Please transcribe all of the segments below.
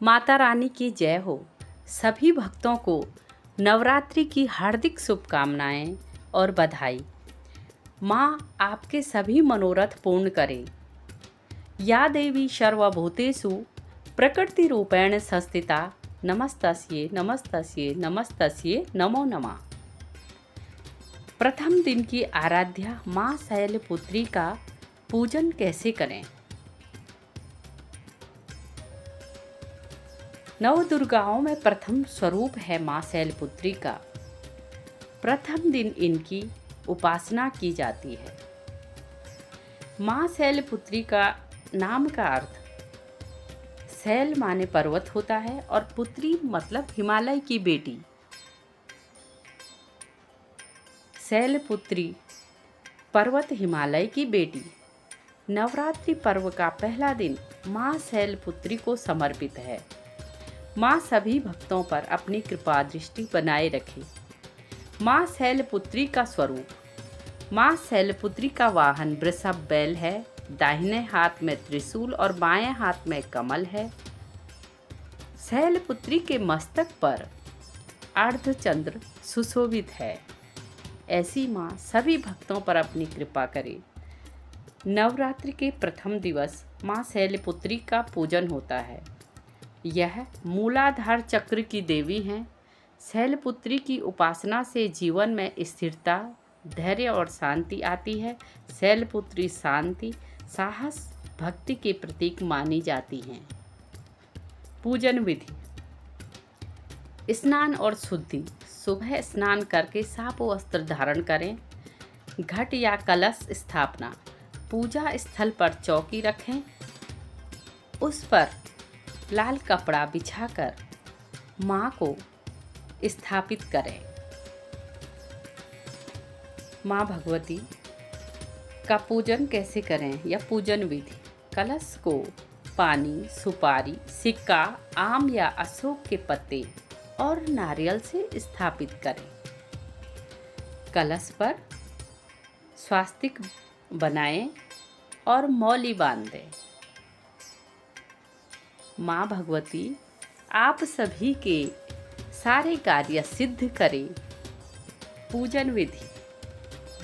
माता रानी की जय हो। सभी भक्तों को नवरात्रि की हार्दिक शुभकामनाएं और बधाई। माँ आपके सभी मनोरथ पूर्ण करे। या देवी सर्वभूतेषु प्रकृतिरूपेण संस्थिता नमस्तस्यै नमस्तस्यै नमस्तस्यै नमो नमः। प्रथम दिन की आराध्या माँ शैलपुत्री का पूजन कैसे करें? नव दुर्गाओं में प्रथम स्वरूप है माँ शैलपुत्री का। प्रथम दिन इनकी उपासना की जाती है। माँ शैलपुत्री का नाम का अर्थ शैल माने पर्वत होता है और पुत्री मतलब हिमालय की बेटी। शैलपुत्री पर्वत हिमालय की बेटी। नवरात्रि पर्व का पहला दिन माँ शैलपुत्री को समर्पित है। माँ सभी भक्तों पर अपनी कृपा दृष्टि बनाए रखे। माँ शैलपुत्री का स्वरूप। माँ शैलपुत्री का वाहन वृषभ बैल है। दाहिने हाथ में त्रिशूल और बाएं हाथ में कमल है। शैलपुत्री के मस्तक पर अर्धचंद्र सुशोभित है। ऐसी माँ सभी भक्तों पर अपनी कृपा करे। नवरात्रि के प्रथम दिवस माँ शैलपुत्री का पूजन होता है। यह मूलाधार चक्र की देवी हैं। शैलपुत्री की उपासना से जीवन में स्थिरता, धैर्य और शांति आती है। शैलपुत्री शांति, साहस, भक्ति के प्रतीक मानी जाती हैं। पूजन विधि। स्नान और शुद्धि। सुबह स्नान करके साफ वस्त्र धारण करें। घट या कलश स्थापना। पूजा स्थल पर चौकी रखें। उस पर लाल कपड़ा बिछाकर माँ को स्थापित करें। माँ भगवती का पूजन कैसे करें या पूजन विधि। कलश को पानी, सुपारी, सिक्का, आम या अशोक के पत्ते और नारियल से स्थापित करें। कलश पर स्वास्तिक बनाएं और मौली बांध दें। माँ भगवती आप सभी के सारे कार्य सिद्ध करें। पूजन विधि।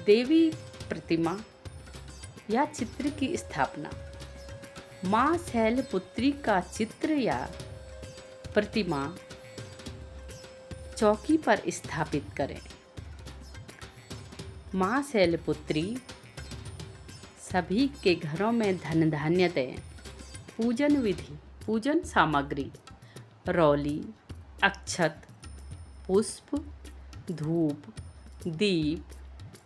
देवी प्रतिमा या चित्र की स्थापना। माँ शैलपुत्री का चित्र या प्रतिमा चौकी पर स्थापित करें। माँ शैलपुत्री सभी के घरों में धन धान्य दें। पूजन विधि। पूजन सामग्री। रौली, अक्षत, पुष्प, धूप, दीप,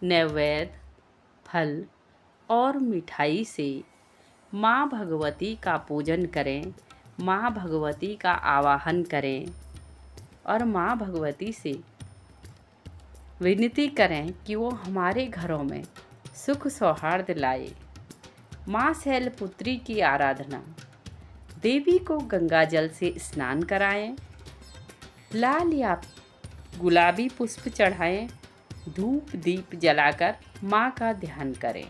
नैवेद्य, फल और मिठाई से माँ भगवती का पूजन करें। माँ भगवती का आवाहन करें और माँ भगवती से विनती करें कि वो हमारे घरों में सुख सौहार्द लाए। माँ शैलपुत्री की आराधना। देवी को गंगा जल से स्नान कराएं। लाल या गुलाबी पुष्प चढ़ाएं। धूप दीप जलाकर माँ का ध्यान करें।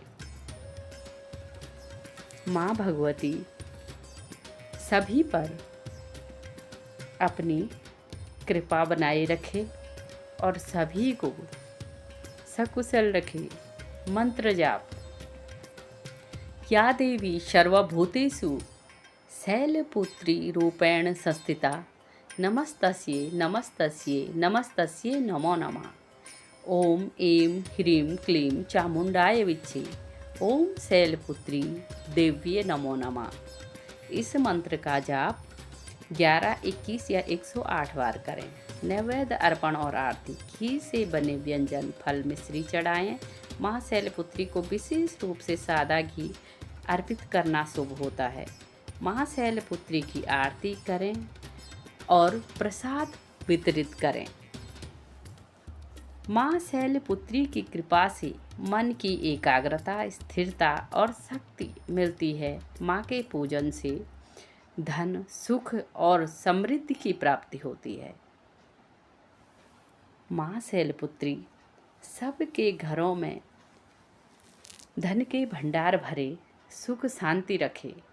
माँ भगवती सभी पर अपनी कृपा बनाए रखे और सभी को सकुशल रखे। मंत्र जाप। या देवी सर्वभूतेषु शैलपुत्री रूपेण संस्थिता नमस्तस्यै नमस्तस्यै नमस्तस्यै नमो नमः। ओम ऐं ह्रीं क्लीं चामुंडाय विच्चे। ओम शैलपुत्री देव्ये नमो नमः। इस मंत्र का जाप 11, 21 या 108 बार करें। नैवेद्य अर्पण और आरती। घी से बने व्यंजन, फल, मिश्री चढ़ाएं। माँ शैलपुत्री को विशेष रूप से सादा घी अर्पित करना शुभ होता है। माँ शैलपुत्री की आरती करें और प्रसाद वितरित करें। माँ शैलपुत्री की कृपा से मन की एकाग्रता, स्थिरता और शक्ति मिलती है। माँ के पूजन से धन, सुख और समृद्धि की प्राप्ति होती है। माँ शैलपुत्री सबके घरों में धन के भंडार भरे, सुख शांति रखे।